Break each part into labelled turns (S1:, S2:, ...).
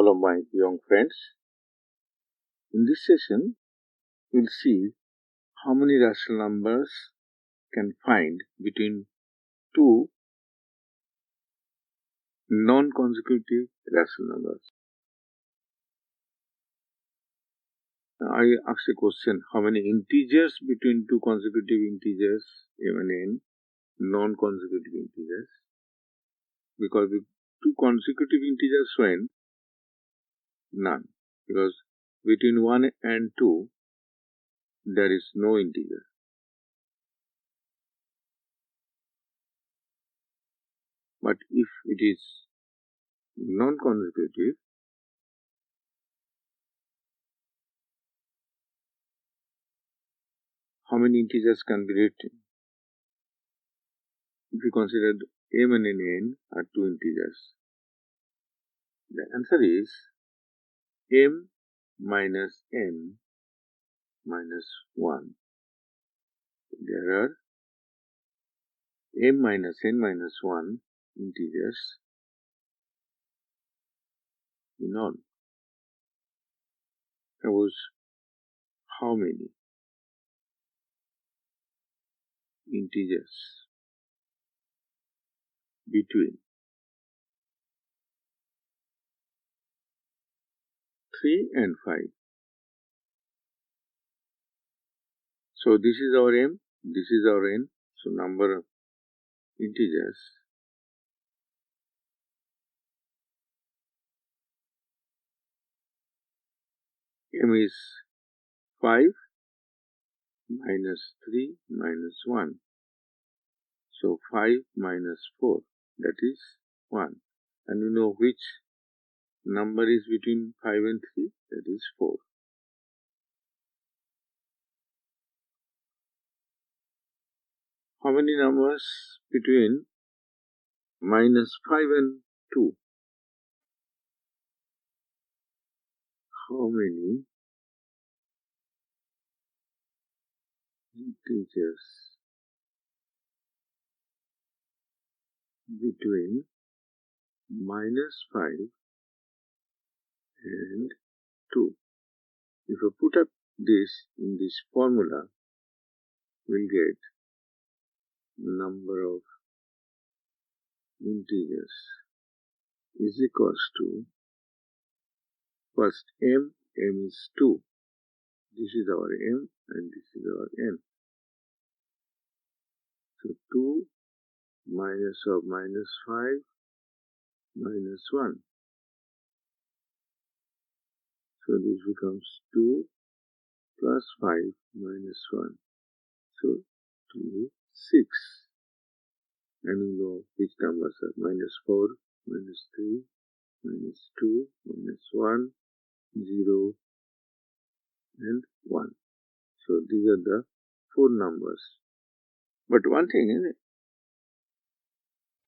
S1: Hello my young friends. In this session, we'll see how many rational numbers can find between two non-consecutive rational numbers. I asked a question, how many integers between two consecutive integers, m and n, non-consecutive integers? Because with two consecutive integers when? None. Because between 1 and 2, there is no integer. But if it is non-consecutive, how many integers can be written? If you consider m and n are two integers, the answer is m minus n minus 1. There are m minus n minus 1 integers in all. Suppose how many integers between 3 and 5. So this is our m, this is our n. So number of integers m is 5 minus 3 minus 1. So 5 minus 4, that is 1. And you know which number is between 5 and 3? That is 4. How many numbers between minus 5 and 2? How many integers between minus 5 and 2? If I put up this in this formula, we'll get number of integers is equals to, first m is 2. This is our m and this is our n. So 2 minus of minus 5 minus 1. So this becomes 2 plus 5 minus 1. So 2, 6. And you know which numbers are minus 4, minus 3, minus 2, minus 1, 0 and 1. So these are the 4 numbers. But one thing is,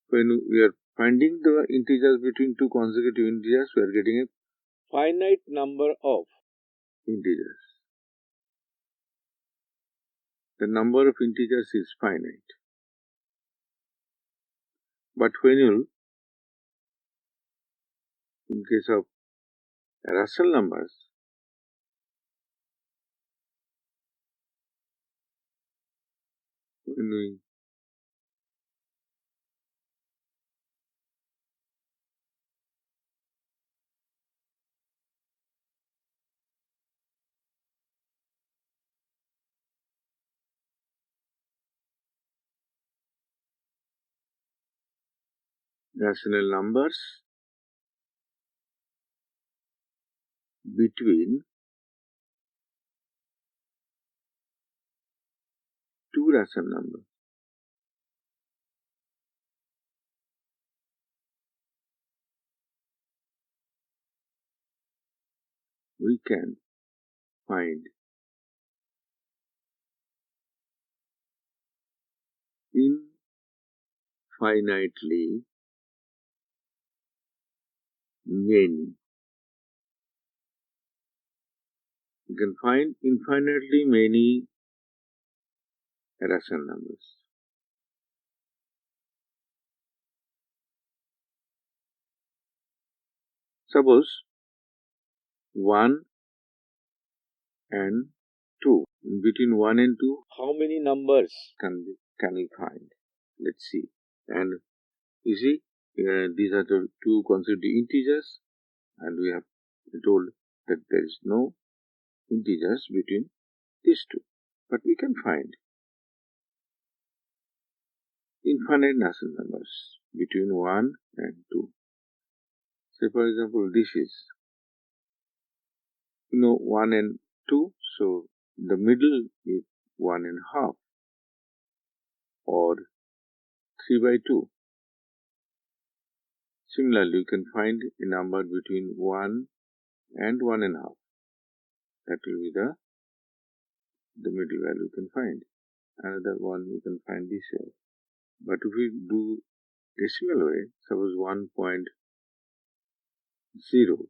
S1: when we are finding the integers between two consecutive integers, we are getting a finite number of integers. The number of integers is finite. But when you, in case of rational numbers, when we rational numbers between two rational numbers, we can find infinitely many. You can find infinitely many rational numbers. Suppose 1 and 2. In between 1 and 2, how many numbers can we find? Let's see. And you see, these are the two consecutive integers, and we have told that there is no integers between these two. But we can find infinite natural numbers between 1 and 2. Say for example, this is 1 and 2, so the middle is 1.5 or 3 by 2. Similarly, you can find a number between 1 and 1.5. That will be the middle value you can find. Another one you can find this way. But if we do decimal way, suppose 1.0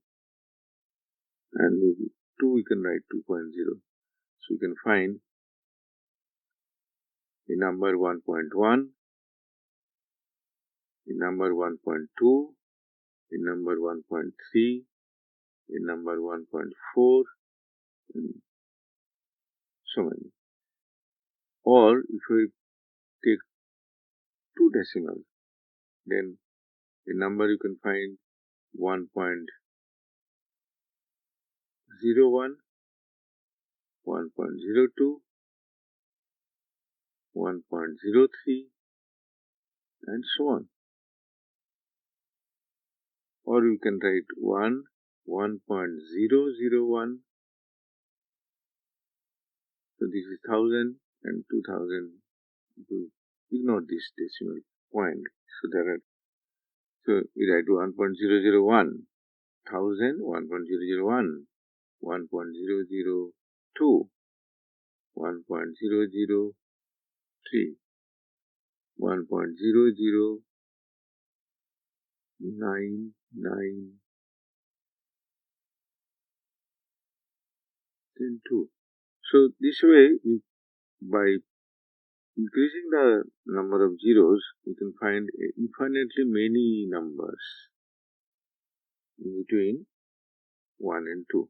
S1: and maybe 2, we can write 2.0. So you can find the number 1.1, the number 1.2, the number 1.3, the number 1.4, and so many. Or if we take 2 decimals, then the number you can find 1.01, 1.02, 1.03, and so on. Or you can write 1.001. So this is 1000 and 2000. You ignore this decimal point. So we write 1.001, 1000, 1.001, 1.002, 1.003, 1.00992. So this way, by increasing the number of zeros, you can find infinitely many numbers in between 1 and 2.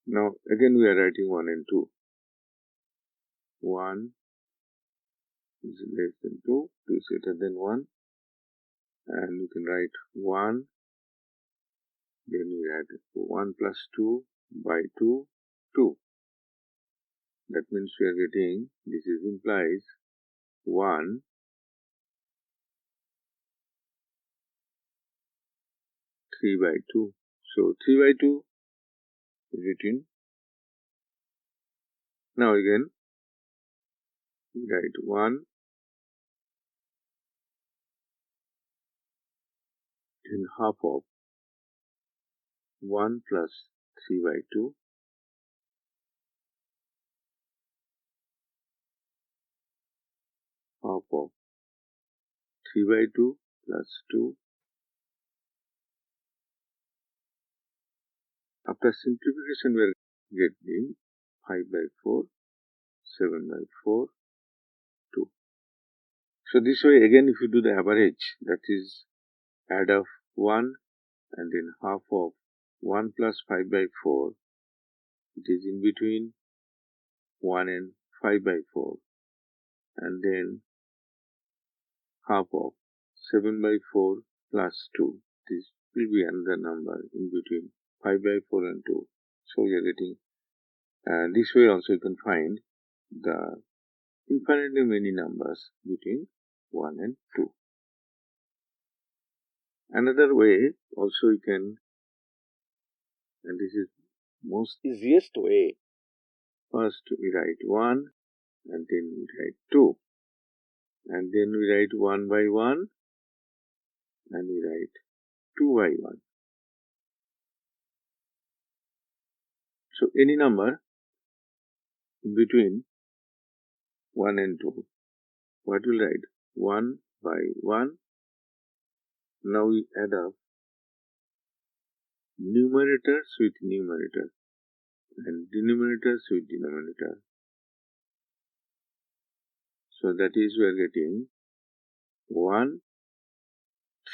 S1: Now again we are writing 1 and 2. 1 is less than 2, 2 is greater than 1, and you can write 1, then we add 1 plus 2 by 2, 2. That means we are getting, this is implies 1, 3 by 2. So 3 by 2 is written. Now again we write 1 and half of 1 plus 3 by 2, half of 3 by 2 plus 2. After simplification we are getting 5 by 4, 7 by 4, 2. So this way again if you do the average, that is add of 1 and then half of 1 plus 5 by 4, it is in between 1 and 5 by 4, and then half of 7 by 4 plus 2. This will be another number in between 5 by 4 and 2. So we are getting, this way also you can find the infinitely many numbers between 1 and 2. Another way also you can, and this is most easiest way, first we write 1 and then we write 2, and then we write 1 by 1 and we write 2 by 1. So any number in between 1 and 2, what will write? 1 by 1. Now we add up numerators with numerator and denominators with denominator. So that is we are getting 1,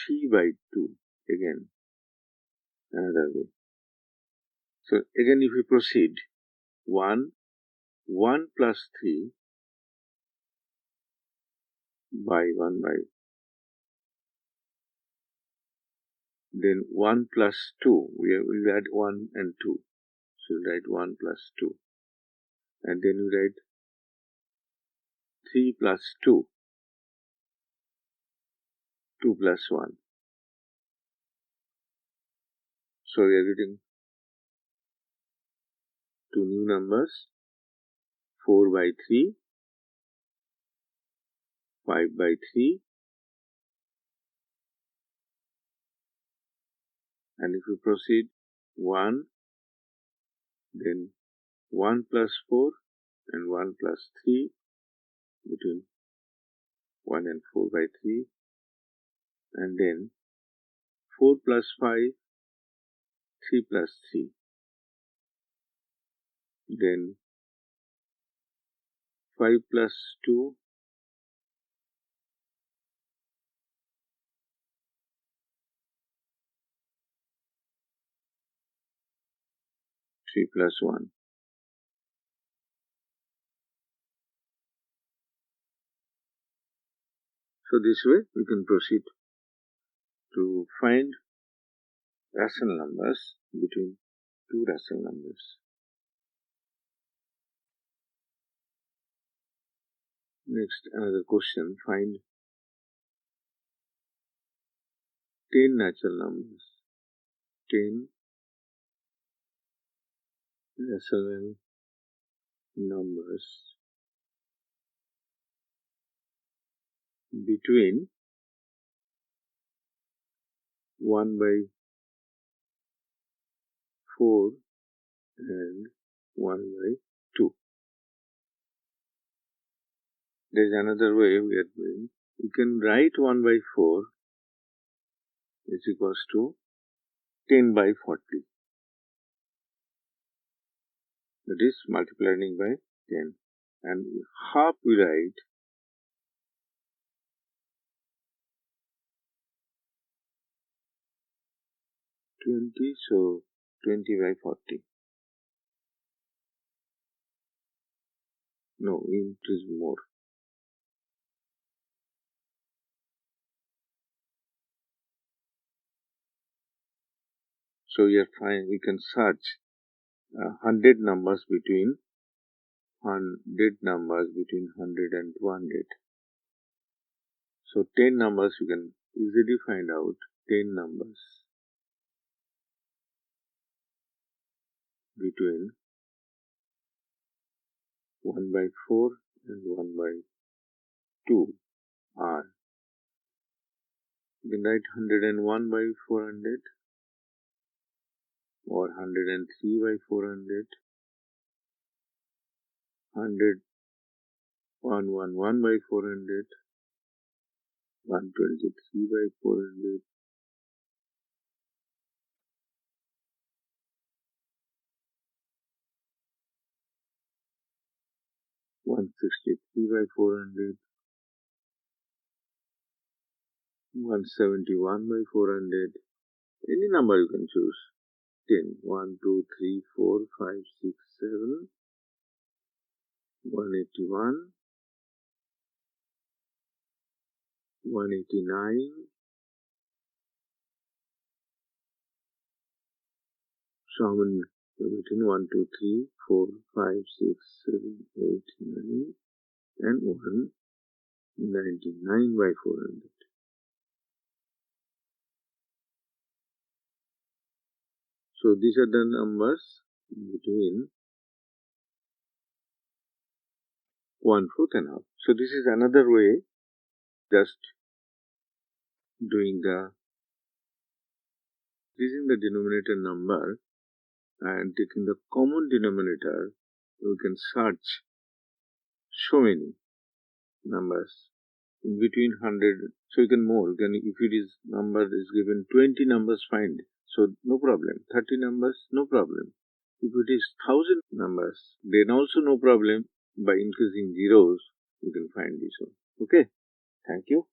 S1: 3 by 2. Again, another way. So again, if we proceed, 1 plus 3 by 1 by, then 1 plus 2, we'll add 1 and 2. So we'll write 1 plus 2. And then we write 3 plus 2, 2 plus 1. So we are getting two new numbers, 4 by 3, 5 by 3, and if we proceed, 1, then 1 plus 4 and 1 plus 3, between 1 and 4 by 3, and then 4 plus 5, 3 plus 3, then 5 plus 2, 3 plus 1. So this way we can proceed to find rational numbers between two rational numbers. Next, another question, find 10 natural numbers. 10 rational numbers between 1 by 4 and 1 by 2. There is another way we are doing. You can write 1 by 4 is equals to 10 by 40. That is multiplying by 10. And half we write 20, so 20 by 40. No, we increase more. So we can search 100 numbers between 100 and 200. So 10 numbers you can easily find out 10 numbers between 1 by 4 and 1 by 2 are. You can write 101 by 400 or 103 by 400, 111 by 400, 123 by 400, 163 by 400, 171 by 400. Any number you can choose. 10, 1, 2, 3, 4, 5, 6, 7, 181, 189. So how many? Between 1, 2, 3, 4, 5, 6, 7, 8, 9, and 199 by 400. So these are the numbers between 1/4 and half. So this is another way, just doing increasing the denominator number and taking the common denominator. We can search so many numbers in between 100. So you can more. If it is number is given 20 numbers, find. So no problem. 30 numbers, no problem. If it is 1000 numbers, then also no problem. By increasing zeros, you can find this one. Okay. Thank you.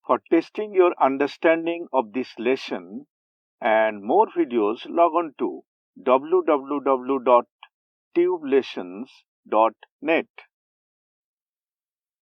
S2: For testing your understanding of this lesson and more videos, log on to www.tubelessons.net.